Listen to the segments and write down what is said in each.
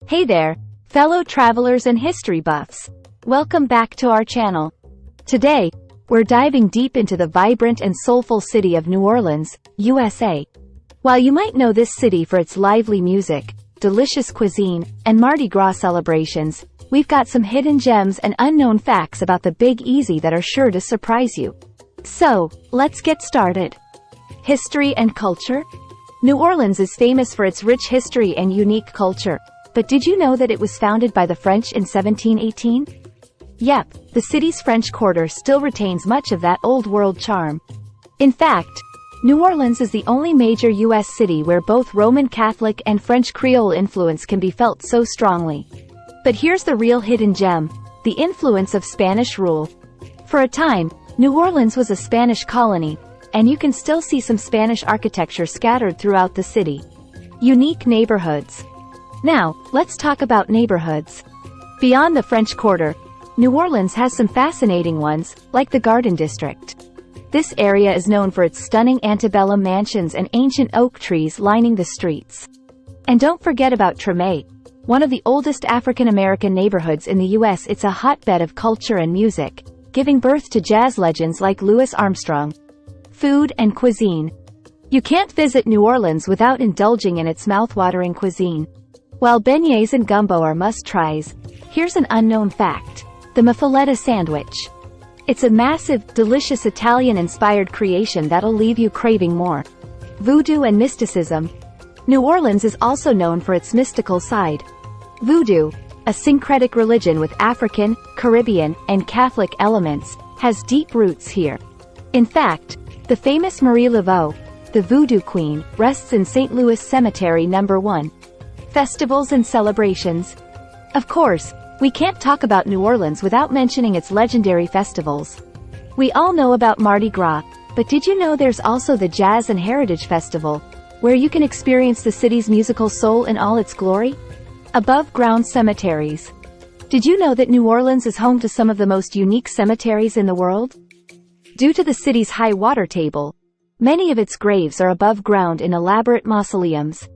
Hey there, fellow travelers and history buffs. Welcome back to our channel. Today, we're diving deep into the vibrant and soulful city of New Orleans, USA. While you might know this city for its lively music, delicious cuisine, and Mardi Gras celebrations, we've got some hidden gems and unknown facts about the Big Easy that are sure to surprise you. So, let's get started. History and culture? New Orleans is famous for its rich history and unique culture. But did you know that it was founded by the French in 1718? Yep, the city's French Quarter still retains much of that old-world charm. In fact, New Orleans is the only major U.S. city where both Roman Catholic and French Creole influence can be felt so strongly. But here's the real hidden gem, the influence of Spanish rule. For a time, New Orleans was a Spanish colony, and you can still see some Spanish architecture scattered throughout the city. Unique neighborhoods. Now, let's talk about neighborhoods. Beyond the French Quarter, New Orleans has some fascinating ones, like the Garden District. This area is known for its stunning antebellum mansions and ancient oak trees lining the streets. And don't forget about Treme, one of the oldest African-American neighborhoods in the U.S. It's a hotbed of culture and music, giving birth to jazz legends like Louis Armstrong. Food and cuisine. You can't visit New Orleans without indulging in its mouthwatering cuisine. While beignets and gumbo are must-tries, here's an unknown fact: the muffaletta sandwich. It's a massive, delicious Italian-inspired creation that'll leave you craving more. Voodoo and mysticism. New Orleans is also known for its mystical side. Voodoo, a syncretic religion with African, Caribbean, and Catholic elements, has deep roots here. In fact, the famous Marie Laveau, the Voodoo Queen, rests in St. Louis Cemetery No. 1. Festivals and celebrations. Of course, we can't talk about New Orleans without mentioning its legendary festivals. We all know about Mardi Gras, but did you know there's also the Jazz and Heritage Festival, where you can experience the city's musical soul in all its glory? Above-ground cemeteries. Did you know that New Orleans is home to some of the most unique cemeteries in the world? Due to the city's high water table, many of its graves are above ground in elaborate mausoleums.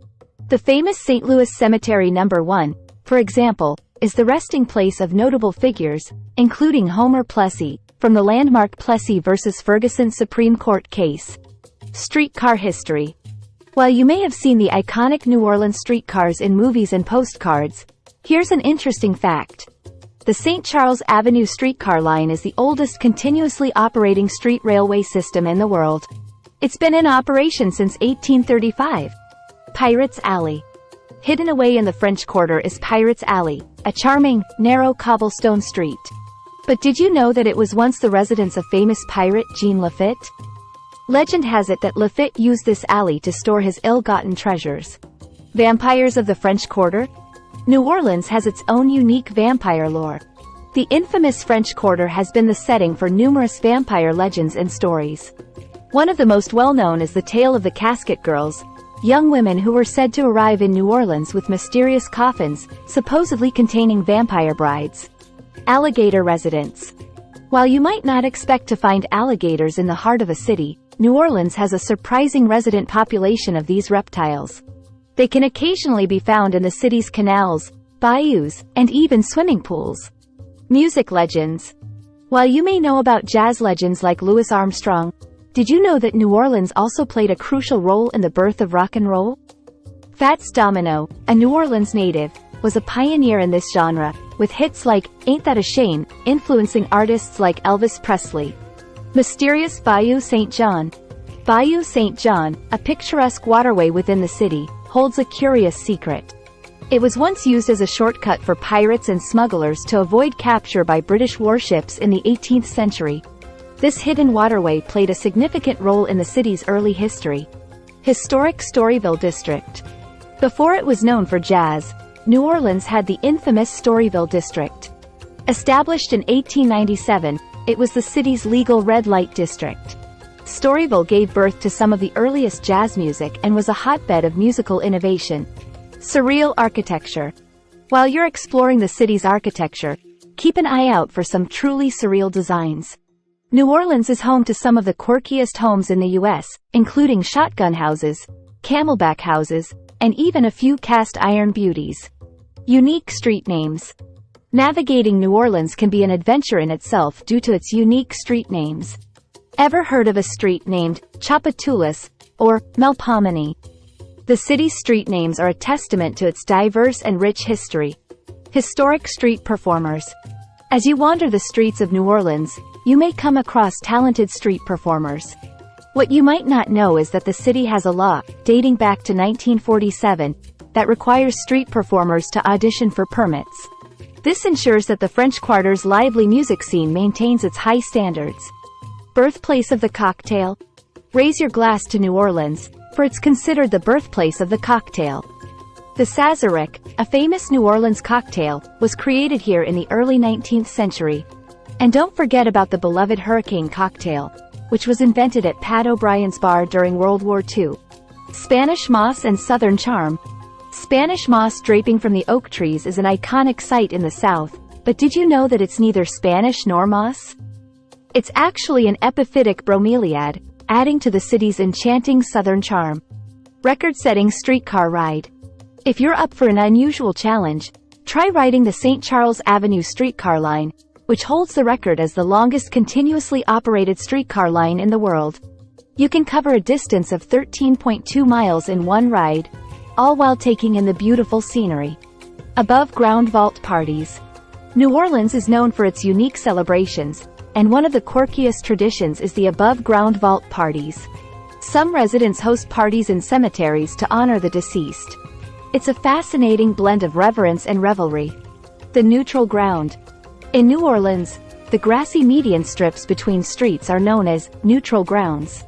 The famous St. Louis Cemetery No. 1, for example, is the resting place of notable figures, including Homer Plessy, from the landmark Plessy vs. Ferguson Supreme Court case. Streetcar history. While you may have seen the iconic New Orleans streetcars in movies and postcards, here's an interesting fact. The St. Charles Avenue streetcar line is the oldest continuously operating street railway system in the world. It's been in operation since 1835. Pirates Alley. Hidden away in the French Quarter is Pirates Alley, a charming, narrow cobblestone street. But did you know that it was once the residence of famous pirate Jean Lafitte? Legend has it that Lafitte used this alley to store his ill-gotten treasures. Vampires of the French Quarter? New Orleans has its own unique vampire lore. The infamous French Quarter has been the setting for numerous vampire legends and stories. One of the most well-known is the tale of the Casket Girls, young women who were said to arrive in New Orleans with mysterious coffins, supposedly containing vampire brides. Alligator residents. While you might not expect to find alligators in the heart of a city, New Orleans has a surprising resident population of these reptiles. They can occasionally be found in the city's canals, bayous, and even swimming pools. Music legends. While you may know about jazz legends like Louis Armstrong, did you know that New Orleans also played a crucial role in the birth of rock and roll? Fats Domino, a New Orleans native, was a pioneer in this genre, with hits like Ain't That a Shame, influencing artists like Elvis Presley. Mysterious Bayou St. John. Bayou St. John, a picturesque waterway within the city, holds a curious secret. It was once used as a shortcut for pirates and smugglers to avoid capture by British warships in the 18th century. This hidden waterway played a significant role in the city's early history. Historic Storyville District. Before it was known for jazz, New Orleans had the infamous Storyville District. Established in 1897, it was the city's legal red light district. Storyville gave birth to some of the earliest jazz music and was a hotbed of musical innovation. Surreal architecture. While you're exploring the city's architecture, keep an eye out for some truly surreal designs. New Orleans is home to some of the quirkiest homes in the U.S., including shotgun houses, camelback houses, and even a few cast iron beauties. Unique street names. Navigating New Orleans can be an adventure in itself due to its unique street names. Ever heard of a street named Tchoupitoulas or Melpomene? The city's street names are a testament to its diverse and rich history. Historic street performers. As you wander the streets of New Orleans, you may come across talented street performers. What you might not know is that the city has a law, dating back to 1947, that requires street performers to audition for permits. This ensures that the French Quarter's lively music scene maintains its high standards. Birthplace of the cocktail? Raise your glass to New Orleans, for it's considered the birthplace of the cocktail. The Sazerac, a famous New Orleans cocktail, was created here in the early 19th century. And don't forget about the beloved Hurricane cocktail, which was invented at Pat O'Brien's bar during World War II. Spanish moss and Southern charm. Spanish moss draping from the oak trees is an iconic sight in the South, but did you know that it's neither Spanish nor moss? It's actually an epiphytic bromeliad, adding to the city's enchanting Southern charm. Record-setting streetcar ride. If you're up for an unusual challenge, try riding the St. Charles Avenue streetcar line, which holds the record as the longest continuously operated streetcar line in the world. You can cover a distance of 13.2 miles in one ride, all while taking in the beautiful scenery. Above-ground vault parties. New Orleans is known for its unique celebrations, and one of the quirkiest traditions is the above-ground vault parties. Some residents host parties in cemeteries to honor the deceased. It's a fascinating blend of reverence and revelry. The neutral ground. In New Orleans, the grassy median strips between streets are known as neutral grounds.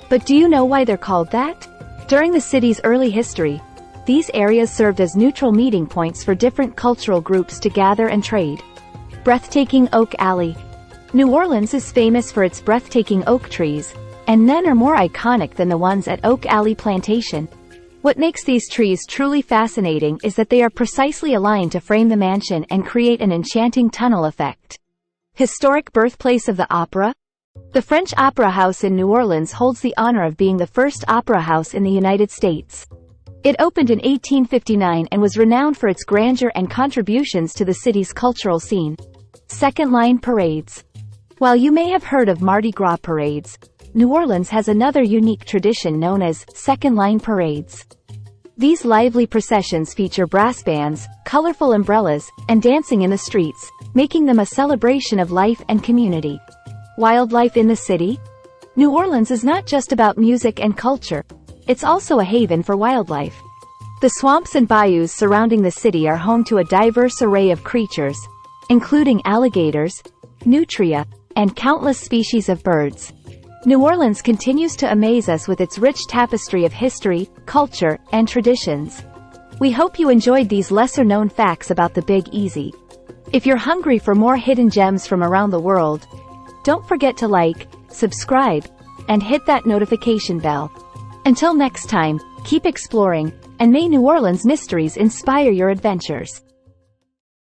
But do you know why they're called that? During the city's early history, these areas served as neutral meeting points for different cultural groups to gather and trade. Breathtaking Oak Alley. New Orleans is famous for its breathtaking oak trees, and none are more iconic than the ones at Oak Alley Plantation. What makes these trees truly fascinating is that they are precisely aligned to frame the mansion and create an enchanting tunnel effect. Historic birthplace of the opera? The French Opera House in New Orleans holds the honor of being the first opera house in the United States. It opened in 1859 and was renowned for its grandeur and contributions to the city's cultural scene. Second-line parades. While you may have heard of Mardi Gras parades, New Orleans has another unique tradition known as second-line parades. These lively processions feature brass bands, colorful umbrellas, and dancing in the streets, making them a celebration of life and community. Wildlife in the city? New Orleans is not just about music and culture. It's also a haven for wildlife. The swamps and bayous surrounding the city are home to a diverse array of creatures, including alligators, nutria, and countless species of birds. New Orleans continues to amaze us with its rich tapestry of history, culture, and traditions. We hope you enjoyed these lesser-known facts about the Big Easy. If you're hungry for more hidden gems from around the world, don't forget to like, subscribe, and hit that notification bell. Until next time, keep exploring, and may New Orleans mysteries inspire your adventures.